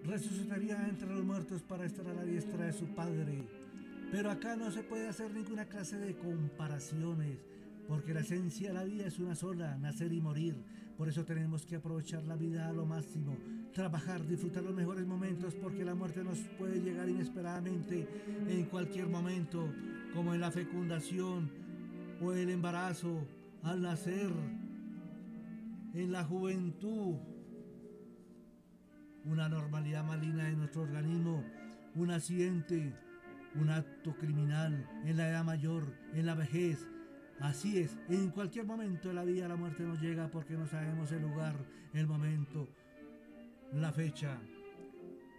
resucitaría entre los muertos para estar a la diestra de su Padre. Pero acá no se puede hacer ninguna clase de comparaciones, porque la esencia de la vida es una sola, nacer y morir. Por eso tenemos que aprovechar la vida a lo máximo, trabajar, disfrutar los mejores momentos, porque la muerte nos puede llegar inesperadamente en cualquier momento, como en la fecundación o el embarazo, al nacer, en la juventud, una normalidad maligna de nuestro organismo, un accidente, un acto criminal, en la edad mayor, en la vejez. Así es, en cualquier momento de la vida la muerte nos llega porque no sabemos el lugar, el momento, la fecha.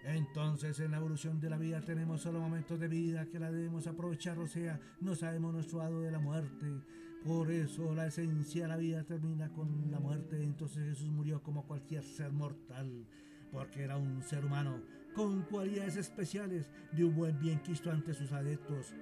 Entonces en la evolución de la vida tenemos solo momentos de vida que la debemos aprovechar, o sea, no sabemos nuestro lado de la muerte. Por eso la esencia de la vida termina con la muerte. Entonces Jesús murió como cualquier ser mortal, porque era un ser humano con cualidades especiales de un buen bien quisto ante sus adeptos.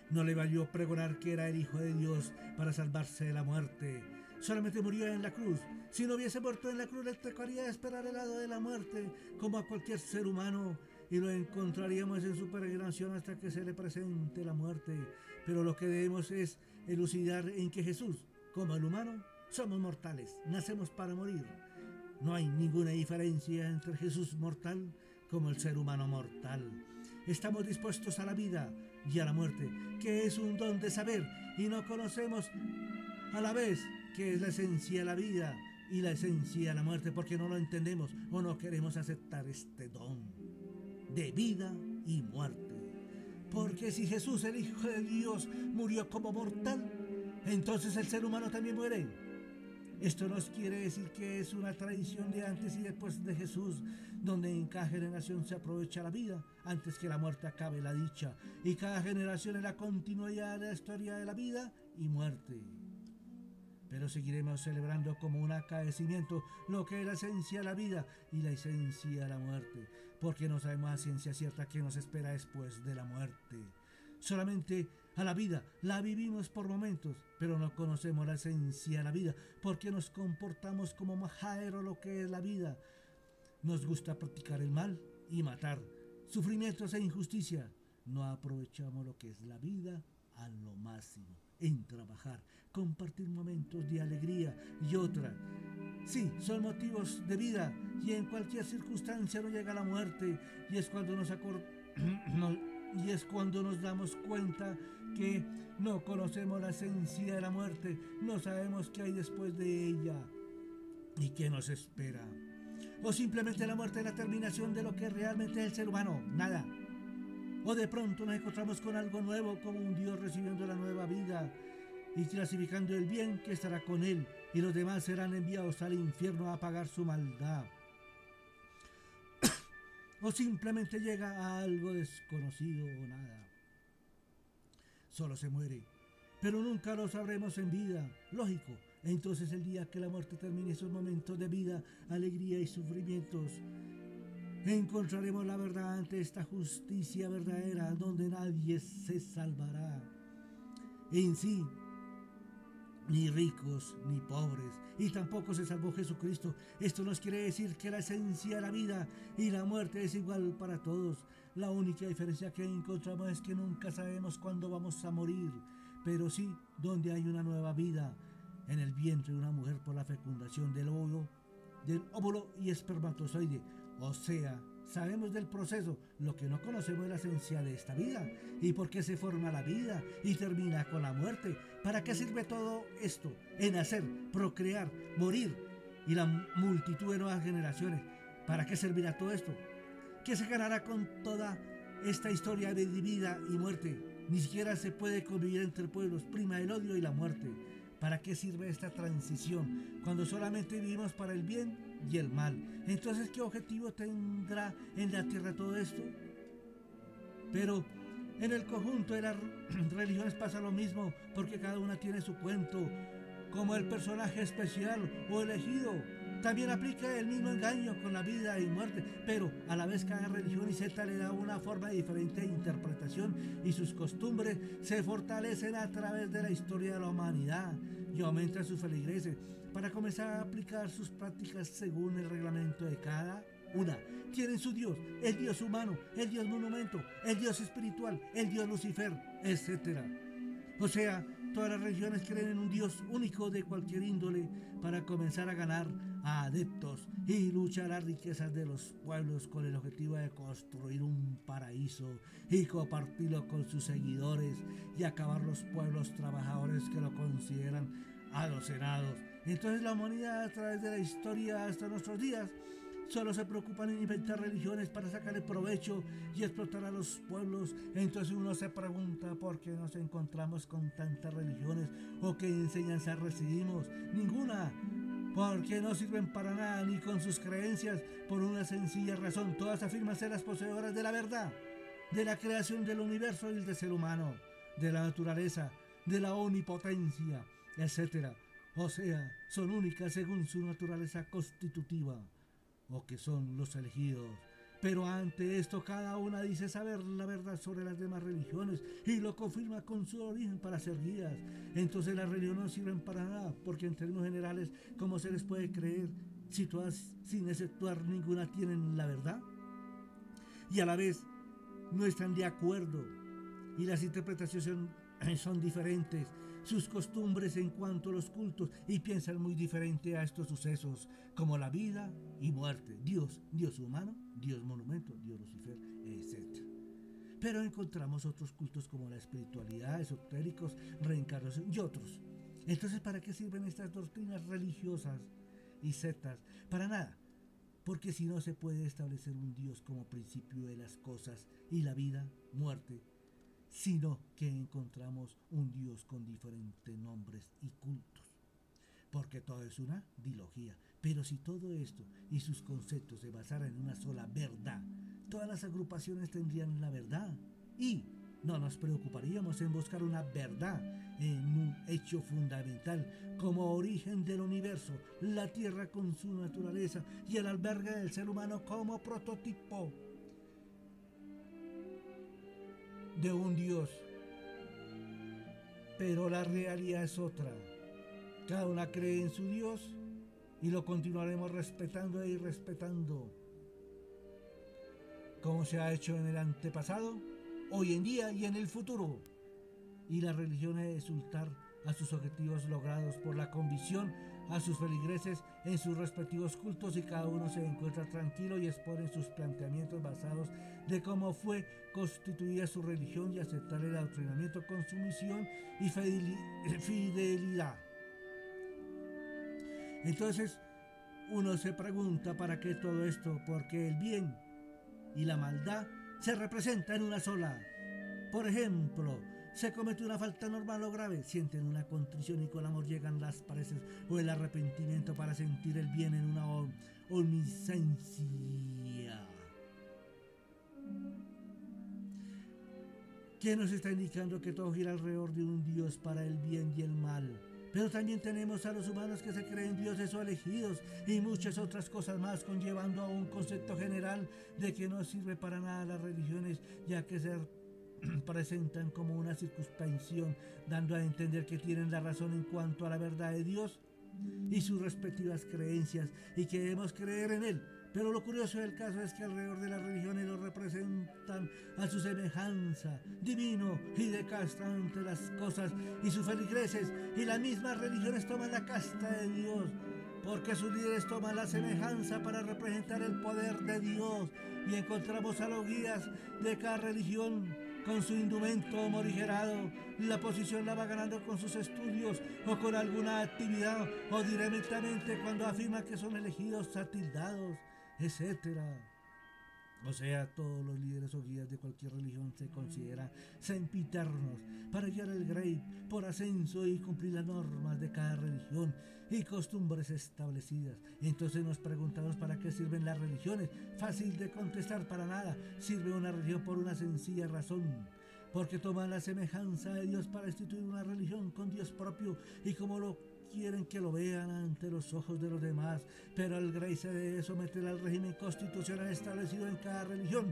No le valió pregonar que era el Hijo de Dios para salvarse de la muerte. Solamente murió en la cruz. Si no hubiese muerto en la cruz, le tocaría esperar el lado de la muerte, como a cualquier ser humano, y lo encontraríamos en su peregrinación hasta que se le presente la muerte. Pero lo que debemos es elucidar en que Jesús, como el humano, somos mortales, nacemos para morir. No hay ninguna diferencia entre Jesús mortal como el ser humano mortal. Estamos dispuestos a la vida y a la muerte, que es un don de saber, y no conocemos a la vez que es la esencia de la vida y la esencia de la muerte, porque no lo entendemos o no queremos aceptar este don de vida y muerte. Porque si Jesús, el Hijo de Dios, murió como mortal, entonces el ser humano también muere. Esto nos quiere decir que es una tradición de antes y después de Jesús, donde en cada generación se aprovecha la vida antes que la muerte acabe la dicha, y cada generación es la continuidad de la historia de la vida y muerte. Pero seguiremos celebrando como un acaecimiento lo que es la esencia de la vida y la esencia de la muerte, porque no sabemos a ciencia cierta qué nos espera después de la muerte. Solamente a la vida la vivimos por momentos, pero no conocemos la esencia de la vida, porque nos comportamos como majadero lo que es la vida. Nos gusta practicar el mal y matar, sufrimientos e injusticia. No aprovechamos lo que es la vida a lo máximo, en trabajar, compartir momentos de alegría y otra. Sí, son motivos de vida, y en cualquier circunstancia no llega la muerte, y es cuando y es cuando nos damos cuenta que no conocemos la esencia de la muerte, no sabemos qué hay después de ella y qué nos espera. O simplemente la muerte es la terminación de lo que realmente es el ser humano, nada. O de pronto nos encontramos con algo nuevo, como un Dios recibiendo la nueva vida y clasificando el bien que estará con él, y los demás serán enviados al infierno a pagar su maldad. O simplemente llega a algo desconocido o nada. Solo se muere, pero nunca lo sabremos en vida, lógico. Entonces el día que la muerte termine esos momentos de vida, alegría y sufrimientos, encontraremos la verdad ante esta justicia verdadera donde nadie se salvará. En sí, ni ricos ni pobres, y tampoco se salvó Jesucristo. Esto nos quiere decir que la esencia de la vida y la muerte es igual para todos. La única diferencia que encontramos es que nunca sabemos cuándo vamos a morir, pero sí donde hay una nueva vida en el vientre de una mujer por la fecundación del óvulo y espermatozoide. O sea, sabemos del proceso, lo que no conocemos es la esencia de esta vida y por qué se forma la vida y termina con la muerte. ¿Para qué sirve todo esto? En nacer, procrear, morir y la multitud de nuevas generaciones. ¿Para qué servirá todo esto? ¿Qué se ganará con toda esta historia de vida y muerte? Ni siquiera se puede convivir entre pueblos, prima el odio y la muerte. ¿Para qué sirve esta transición cuando solamente vivimos para el bien y el mal? Entonces, ¿qué objetivo tendrá en la tierra todo esto? Pero en el conjunto de las religiones pasa lo mismo, porque cada una tiene su cuento, como el personaje especial o elegido. También aplica el mismo engaño con la vida y muerte, pero a la vez cada religión y secta le da una forma diferente de interpretación, y sus costumbres se fortalecen a través de la historia de la humanidad y aumentan sus feligreses para comenzar a aplicar sus prácticas según el reglamento de cada una. Tienen su Dios, el Dios humano, el Dios monumento, el Dios espiritual, el Dios Lucifer, etc. O sea, todas las religiones creen en un Dios único de cualquier índole para comenzar a ganar a adeptos y luchar las riquezas de los pueblos con el objetivo de construir un paraíso y compartirlo con sus seguidores y acabar los pueblos trabajadores que lo consideran adocerados. Entonces la humanidad a través de la historia hasta nuestros días solo se preocupan en inventar religiones para sacarle provecho y explotar a los pueblos. Entonces uno se pregunta por qué nos encontramos con tantas religiones o qué enseñanzas recibimos. Ninguna, porque no sirven para nada ni con sus creencias por una sencilla razón. Todas afirman ser las poseedoras de la verdad, de la creación del universo y del ser humano, de la naturaleza, de la omnipotencia, etc. O sea, son únicas según su naturaleza constitutiva, o que son los elegidos. Pero ante esto cada una dice saber la verdad sobre las demás religiones y lo confirma con su origen para ser guías. Entonces las religiones no sirven para nada, porque en términos generales, ¿cómo se les puede creer si todas, sin exceptuar ninguna, tienen la verdad? Y a la vez no están de acuerdo y las interpretaciones son diferentes, sus costumbres en cuanto a los cultos, y piensan muy diferente a estos sucesos como la vida y muerte, Dios, Dios humano, Dios monumento, Dios Lucifer, etc. Pero encontramos otros cultos como la espiritualidad, esotéricos, reencarnación y otros. Entonces, ¿para qué sirven estas doctrinas religiosas y sectas? Para nada, porque si no se puede establecer un Dios como principio de las cosas y la vida, muerte, sino que encontramos un Dios con diferentes nombres y cultos, porque todo es una dilogía. Pero si todo esto y sus conceptos se basaran en una sola verdad, todas las agrupaciones tendrían la verdad y no nos preocuparíamos en buscar una verdad en un hecho fundamental como origen del universo, la tierra con su naturaleza y el albergue del ser humano como prototipo de un Dios. Pero la realidad es otra. Cada una cree en su Dios y lo continuaremos respetando y respetando, como se ha hecho en el antepasado, hoy en día y en el futuro. Y la religión es exultar a sus objetivos logrados por la convicción a sus feligreses en sus respectivos cultos, y cada uno se encuentra tranquilo y expone sus planteamientos basados de cómo fue constituida su religión y aceptar el adoctrinamiento con sumisión y fidelidad. Entonces uno se pregunta para qué todo esto, porque el bien y la maldad se representan en una sola. Por ejemplo, se comete una falta normal o grave, sienten una contrición y con amor llegan las pareces o el arrepentimiento para sentir el bien en una omnisciencia. ¿Quién nos está indicando que todo gira alrededor de un Dios para el bien y el mal? Pero también tenemos a los humanos que se creen dioses o elegidos y muchas otras cosas más, conllevando a un concepto general de que no sirve para nada las religiones, ya que se presentan como una circunstancia, dando a entender que tienen la razón en cuanto a la verdad de Dios y sus respectivas creencias y que debemos creer en Él. Pero lo curioso del caso es que alrededor de las religiones lo representan a su semejanza, divino y de casta ante las cosas, y sus feligreses y las mismas religiones toman la casta de Dios, porque sus líderes toman la semejanza para representar el poder de Dios, y encontramos a los guías de cada religión con su indumento morigerado. La posición la va ganando con sus estudios o con alguna actividad, o directamente cuando afirma que son elegidos, atildados, etc. O sea, todos los líderes o guías de cualquier religión se consideran sempiternos para guiar el grey por ascenso y cumplir las normas de cada religión y costumbres establecidas. Entonces nos preguntamos para qué sirven las religiones. Fácil de contestar: para nada. Sirve una religión por una sencilla razón, porque toman la semejanza de Dios para instituir una religión con Dios propio y como lo quieren que lo vean ante los ojos de los demás. Pero el grey se debe someter al régimen constitucional establecido en cada religión,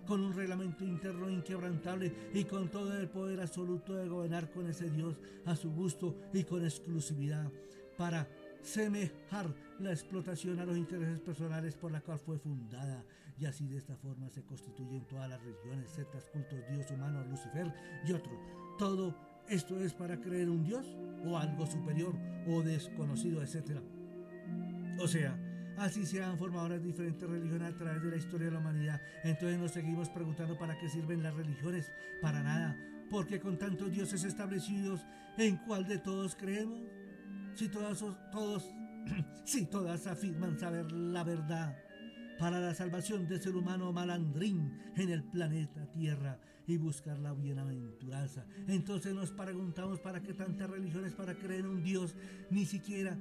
con un reglamento interno inquebrantable y con todo el poder absoluto de gobernar con ese Dios a su gusto y con exclusividad, para semejar la explotación a los intereses personales por la cual fue fundada. Y así de esta forma se constituyen todas las religiones, sectas, cultos, Dios humano, Lucifer y otros. Todo esto es para creer un Dios o algo superior o desconocido, etc. O sea, así se han formado las diferentes religiones a través de la historia de la humanidad. Entonces nos seguimos preguntando para qué sirven las religiones. Para nada. Porque con tantos dioses establecidos, ¿en cuál de todos creemos? Si si todas afirman saber la verdad para la salvación del ser humano malandrín en el planeta Tierra y buscar la bienaventuranza. Entonces nos preguntamos para qué tantas religiones para creer en un Dios, ni siquiera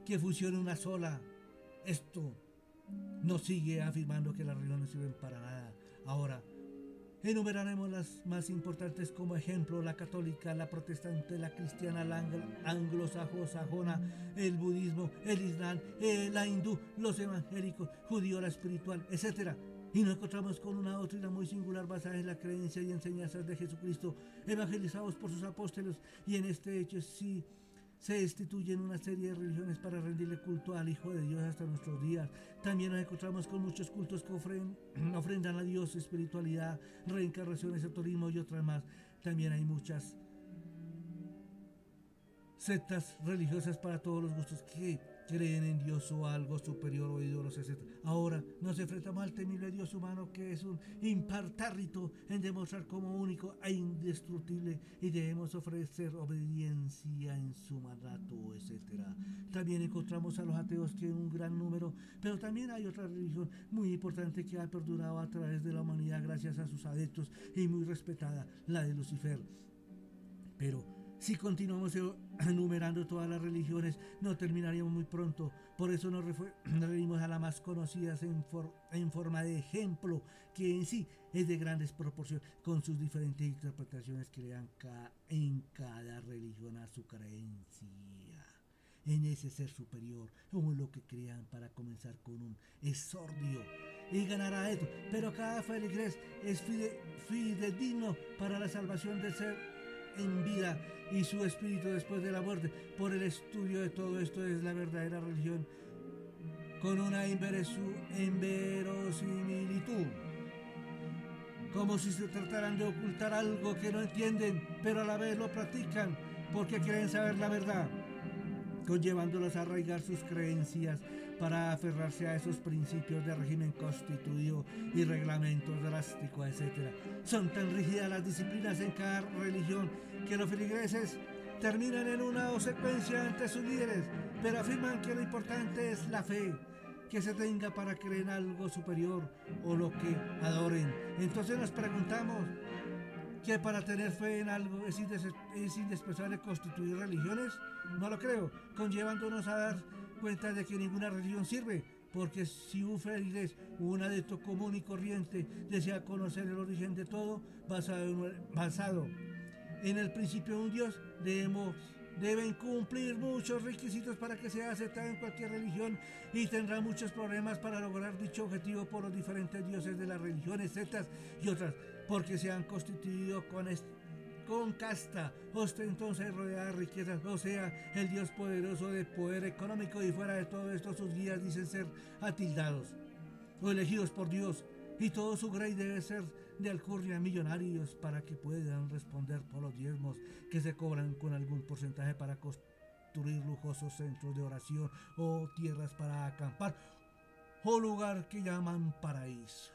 que funcione una sola. Esto nos sigue afirmando que las religiones sirven para nada. Ahora, enumeraremos las más importantes como ejemplo: la católica, la protestante, la cristiana, la anglosajona, el budismo, el islam, la hindú, los evangélicos, judío, la espiritual, etc. Y nos encontramos con una doctrina muy singular basada en la creencia y enseñanzas de Jesucristo, evangelizados por sus apóstoles, y en este hecho sí se instituyen una serie de religiones para rendirle culto al Hijo de Dios hasta nuestros días. También nos encontramos con muchos cultos que ofrendan a Dios espiritualidad, reencarnación, esoterismo y otras más. También hay muchas sectas religiosas para todos los gustos que creen en Dios o algo superior o ídolos, etc. Ahora nos enfrentamos al temible Dios humano, que es un impartárrito en demostrar como único e indestructible, y debemos ofrecer obediencia en su mandato, etc. También encontramos a los ateos, que en un gran número, pero también hay otra religión muy importante que ha perdurado a través de la humanidad gracias a sus adeptos y muy respetada, la de Lucifer. Pero si continuamos enumerando todas las religiones, no terminaríamos muy pronto. Por eso nos referimos a las más conocidas en forma de ejemplo, que en sí es de grandes proporciones, con sus diferentes interpretaciones que le dan en cada religión a su creencia en ese ser superior, como lo que crean, para comenzar con un exordio y ganará esto. Pero cada feligres es fidedigno para la salvación del ser en vida y su espíritu después de la muerte. Por el estudio de todo esto es la verdadera religión, con una inverosimilitud, como si se trataran de ocultar algo que no entienden, pero a la vez lo practican porque quieren saber la verdad, conllevándolos a arraigar sus creencias para aferrarse a esos principios de régimen constituido y reglamentos drásticos, etc. Son tan rígidas las disciplinas en cada religión que los feligreses terminan en una obsecuencia ante sus líderes, pero afirman que lo importante es la fe que se tenga para creer en algo superior o lo que adoren. Entonces nos preguntamos, ¿que para tener fe en algo es indispensable constituir religiones? No lo creo, conllevándonos a dar cuenta de que ninguna religión sirve, porque si un feligrés, un adepto común y corriente, desea conocer el origen de todo, basado en el principio de un Dios, deben cumplir muchos requisitos para que sea aceptado en cualquier religión, y tendrá muchos problemas para lograr dicho objetivo por los diferentes dioses de las religiones, sectas y otras, porque se han constituido con casta ostentosa y rodeada de riquezas. O sea, el Dios poderoso de poder económico, y fuera de todo esto sus guías dicen ser atildados o elegidos por Dios, y todo su grey debe ser de alcurnia millonarios para que puedan responder por los diezmos que se cobran con algún porcentaje para construir lujosos centros de oración o tierras para acampar o lugar que llaman paraíso.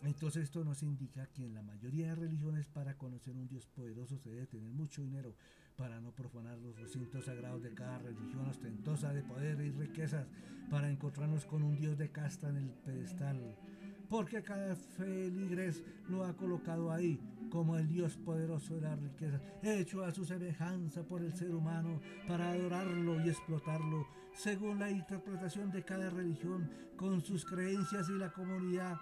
Entonces esto nos indica que en la mayoría de religiones, para conocer un Dios poderoso, se debe tener mucho dinero, para no profanar los recintos sagrados de cada religión ostentosa de poder y riquezas, para encontrarnos con un Dios de casta en el pedestal, porque cada feligres lo ha colocado ahí como el Dios poderoso de la riqueza, hecho a su semejanza por el ser humano, para adorarlo y explotarlo según la interpretación de cada religión, con sus creencias, y la comunidad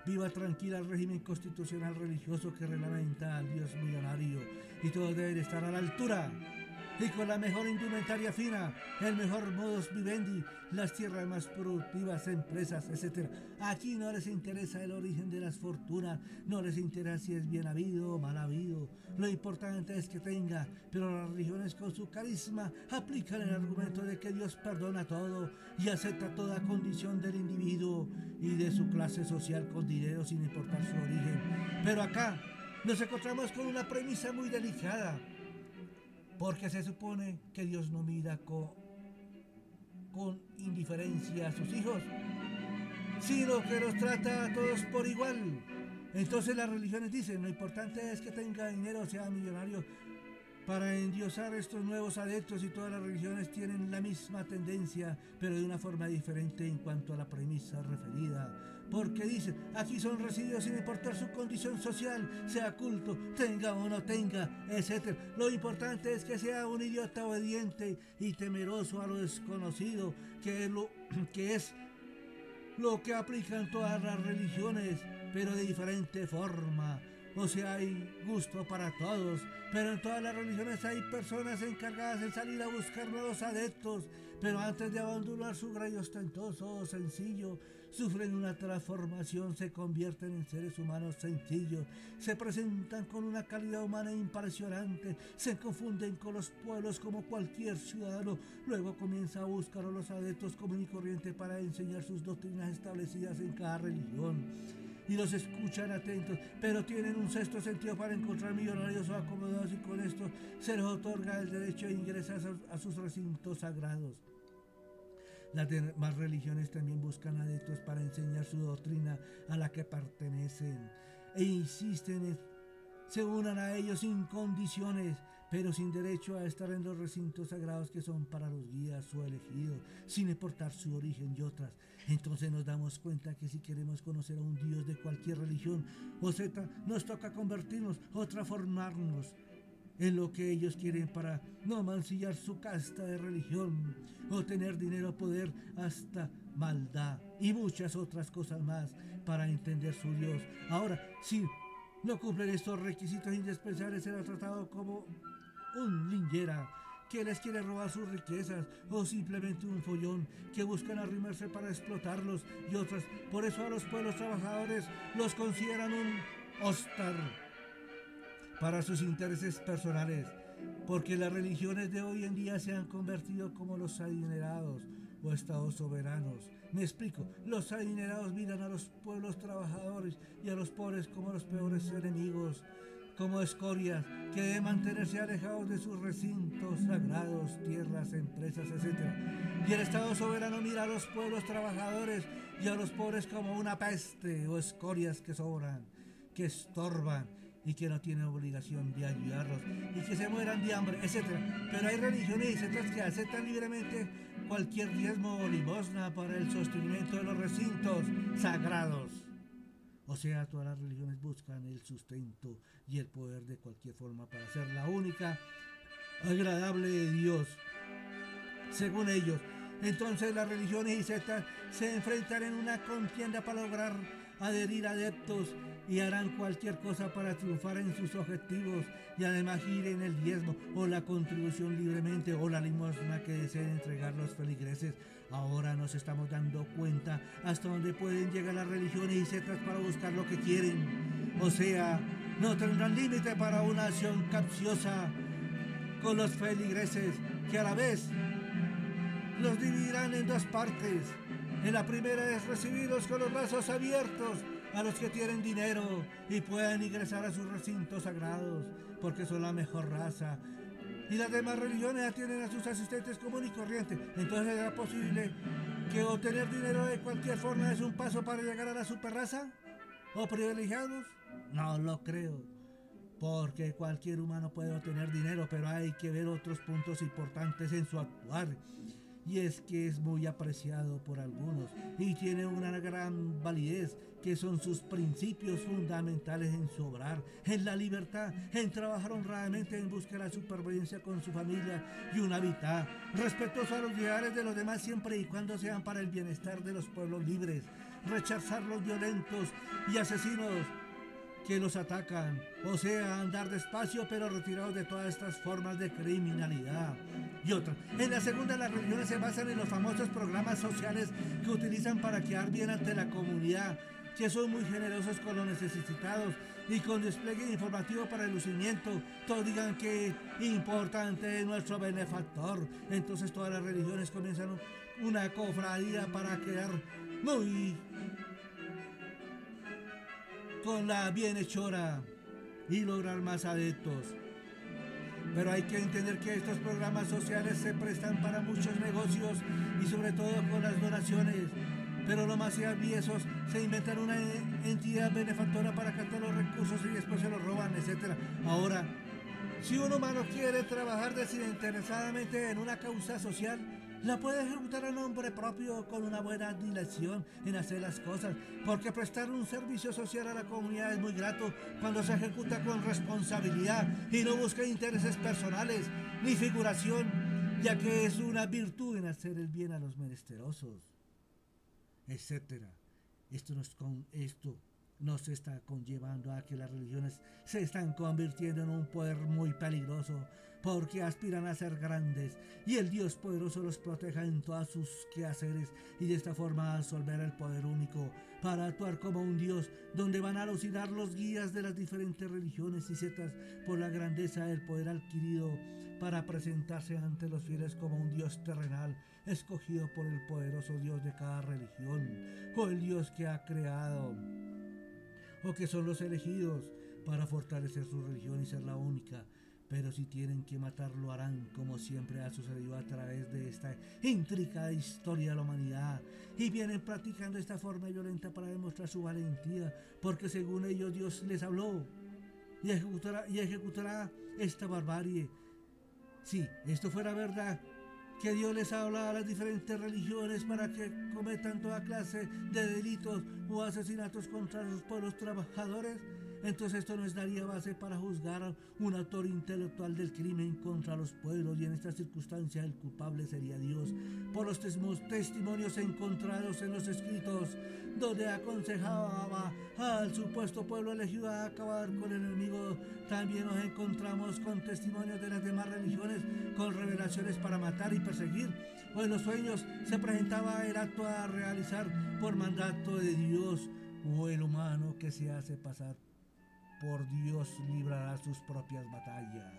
viva tranquila el régimen constitucional religioso que reglamenta al Dios millonario, y todos deben estar a la altura y con la mejor indumentaria fina, el mejor modus vivendi, las tierras más productivas, empresas, etc. Aquí no les interesa el origen de las fortunas, no les interesa si es bien habido o mal habido. Lo importante es que tenga, pero las religiones con su carisma aplican el argumento de que Dios perdona todo y acepta toda condición del individuo y de su clase social con dinero sin importar su origen. Pero acá nos encontramos con una premisa muy delicada, porque se supone que Dios no mira con indiferencia a sus hijos, sino que los trata a todos por igual. Entonces las religiones dicen, lo importante es que tenga dinero, sea millonario, para endiosar estos nuevos adeptos, y todas las religiones tienen la misma tendencia, pero de una forma diferente en cuanto a la premisa referida. Porque dicen, aquí son recibidos sin importar su condición social, sea culto, tenga o no tenga, etc. Lo importante es que sea un idiota obediente y temeroso a lo desconocido, que es lo que aplican todas las religiones, pero de diferente forma. O sea, hay gusto para todos, pero en todas las religiones hay personas encargadas de salir a buscar nuevos adeptos, pero antes de abandonar su grado ostentoso o sencillo, sufren una transformación, se convierten en seres humanos sencillos, se presentan con una calidad humana impresionante, se confunden con los pueblos como cualquier ciudadano, luego comienza a buscar a los adeptos común y corriente para enseñar sus doctrinas establecidas en cada religión. Y los escuchan atentos, pero tienen un sexto sentido para encontrar millonarios o acomodados, y con esto se les otorga el derecho de ingresar a sus recintos sagrados. Las demás religiones también buscan adeptos para enseñar su doctrina a la que pertenecen e insisten en se unan a ellos sin condiciones, pero sin derecho a estar en los recintos sagrados que son para los guías o elegidos, sin importar su origen y otras. Entonces nos damos cuenta que si queremos conocer a un Dios de cualquier religión o secta, nos toca convertirnos o transformarnos en lo que ellos quieren para no mancillar su casta de religión o tener dinero, poder, hasta maldad y muchas otras cosas más para entender su Dios. Ahora, si no cumplen estos requisitos indispensables, será tratado como un linchera que les quiere robar sus riquezas, o simplemente un follón que buscan arrimarse para explotarlos y otras. Por eso a los pueblos trabajadores los consideran un hostar para sus intereses personales, porque las religiones de hoy en día se han convertido como los adinerados o estados soberanos. Me explico, los adinerados miran a los pueblos trabajadores y a los pobres como los peores enemigos, como escorias que deben mantenerse alejados de sus recintos sagrados, tierras, empresas, etc. Y el Estado soberano mira a los pueblos trabajadores y a los pobres como una peste o escorias que sobran, que estorban y que no tienen obligación de ayudarlos y que se mueran de hambre, etc. Pero hay religiones y sectas que aceptan libremente cualquier diezmo o limosna para el sostenimiento de los recintos sagrados. O sea, todas las religiones buscan el sustento y el poder de cualquier forma para ser la única agradable de Dios, según ellos. Entonces las religiones y sectas se enfrentan en una contienda para lograr adherir adeptos, y harán cualquier cosa para triunfar en sus objetivos, y además giren el diezmo o la contribución libremente o la limosna que deseen entregar los feligreses. Ahora nos estamos dando cuenta hasta dónde pueden llegar las religiones y sectas para buscar lo que quieren. O sea, no tendrán límite para una acción capciosa con los feligreses, que a la vez los dividirán en dos partes. En la primera es recibirlos con los brazos abiertos a los que tienen dinero y puedan ingresar a sus recintos sagrados, porque son la mejor raza. Y las demás religiones atienden a sus asistentes común y corriente. Entonces, ¿será posible que obtener dinero de cualquier forma es un paso para llegar a la superraza o privilegiados? No lo creo, porque cualquier humano puede obtener dinero, pero hay que ver otros puntos importantes en su actuar. Y es que es muy apreciado por algunos y tiene una gran validez, que son sus principios fundamentales en su obrar, en la libertad, en trabajar honradamente en busca de la supervivencia con su familia y un hábitat respetuoso a los ideales de los demás, siempre y cuando sean para el bienestar de los pueblos libres, rechazar los violentos y asesinos que los atacan, o sea, andar despacio pero retirados de todas estas formas de criminalidad. Y otra, en la segunda, las religiones se basan en los famosos programas sociales que utilizan para quedar bien ante la comunidad, que son muy generosos con los necesitados y con despliegue informativo para el lucimiento. Todos digan que importante es nuestro benefactor. Entonces todas las religiones comienzan una cofradía para quedar muy con la bienhechora y lograr más adeptos. Pero hay que entender que estos programas sociales se prestan para muchos negocios y sobre todo con las donaciones. Pero los más aviesos se inventan una entidad benefactora para captar los recursos y después se los roban, etc. Ahora, si un humano quiere trabajar desinteresadamente en una causa social, la puede ejecutar a nombre propio con una buena dilación en hacer las cosas, porque prestar un servicio social a la comunidad es muy grato cuando se ejecuta con responsabilidad y no busca intereses personales ni figuración, ya que es una virtud en hacer el bien a los menesterosos, etcétera. Esto nos está conllevando a que las religiones se están convirtiendo en un poder muy peligroso, porque aspiran a ser grandes y el Dios poderoso los proteja en todos sus quehaceres y de esta forma absolver el poder único para actuar como un Dios, donde van a alucinar los guías de las diferentes religiones y sectas por la grandeza del poder adquirido para presentarse ante los fieles como un Dios terrenal escogido por el poderoso Dios de cada religión, o el Dios que ha creado, o que son los elegidos para fortalecer su religión y ser la única. Pero si tienen que matar, lo harán, como siempre ha sucedido a través de esta intricada historia de la humanidad. Y vienen practicando esta forma violenta para demostrar su valentía, porque según ellos Dios les habló y ejecutará esta barbarie. Si esto fuera verdad, que Dios les habla a las diferentes religiones para que cometan toda clase de delitos o asesinatos contra los pueblos trabajadores, entonces esto nos daría base para juzgar a un autor intelectual del crimen contra los pueblos, y en esta circunstancia el culpable sería Dios, por los testimonios encontrados en los escritos, donde aconsejaba al supuesto pueblo elegido a acabar con el enemigo. También nos encontramos con testimonios de las demás religiones, con revelaciones para matar y perseguir, o en los sueños se presentaba el acto a realizar por mandato de Dios, o el humano que se hace pasar por Dios librará sus propias batallas,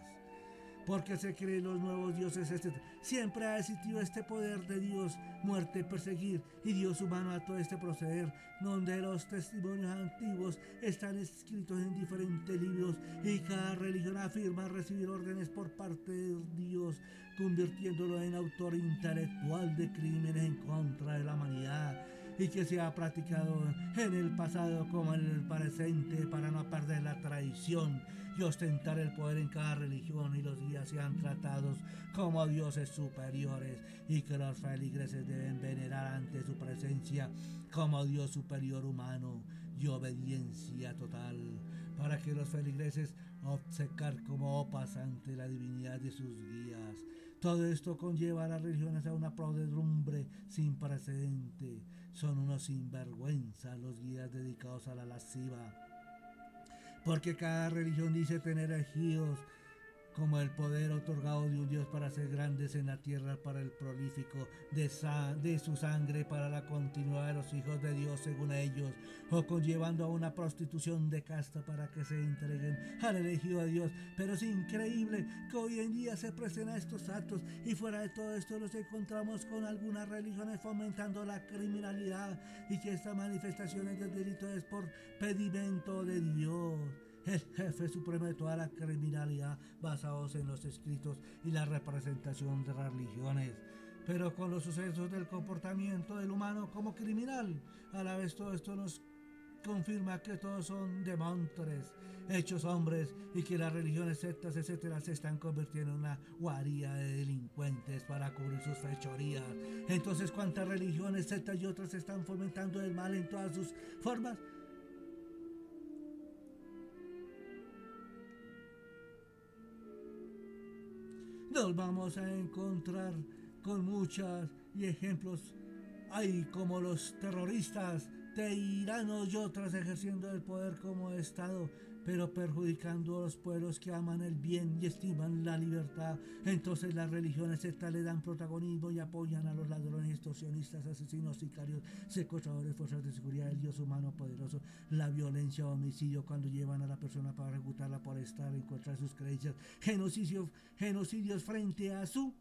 porque se creen los nuevos dioses, etc. Siempre ha existido este poder de Dios, muerte, perseguir, y Dios humano a todo este proceder, donde los testimonios antiguos están escritos en diferentes libros y cada religión afirma recibir órdenes por parte de Dios, convirtiéndolo en autor intelectual de crímenes en contra de la humanidad, y que se ha practicado en el pasado como en el presente para no perder la tradición y ostentar el poder en cada religión, y los guías sean tratados como dioses superiores, y que los feligreses deben venerar ante su presencia como Dios superior humano y obediencia total, para que los feligreses obcecar como opas ante la divinidad de sus guías. Todo esto conlleva a las religiones a una podredumbre sin precedente. Son unos sinvergüenzas los guías dedicados a la lasciva, porque cada religión dice tener elegidos como el poder otorgado de un Dios para ser grandes en la tierra, para el prolífico de su sangre, para la continuidad de los hijos de Dios según ellos, o conllevando a una prostitución de casta para que se entreguen al elegido de Dios. Pero es increíble que hoy en día se presten a estos actos, y fuera de todo esto nos encontramos con algunas religiones fomentando la criminalidad, y que estas manifestaciones del delito es por pedimento de Dios, el jefe supremo de toda la criminalidad, basados en los escritos y la representación de religiones. Pero con los sucesos del comportamiento del humano como criminal, a la vez todo esto nos confirma que todos son demontres, hechos hombres, y que las religiones, sectas, etcétera, se están convirtiendo en una guarida de delincuentes para cubrir sus fechorías. Entonces, ¿cuántas religiones, sectas y otras están fomentando el mal en todas sus formas? Nos vamos a encontrar con muchas y ejemplos Ay, como los terroristas, tiranos y otras ejerciendo el poder como Estado, pero perjudicando a los pueblos que aman el bien y estiman la libertad. Entonces las religiones sectas le dan protagonismo y apoyan a los ladrones, extorsionistas, asesinos, sicarios, secuestradores, fuerzas de seguridad, el Dios humano poderoso, la violencia, homicidio cuando llevan a la persona para ejecutarla por estar en contra de sus creencias, genocidios frente a su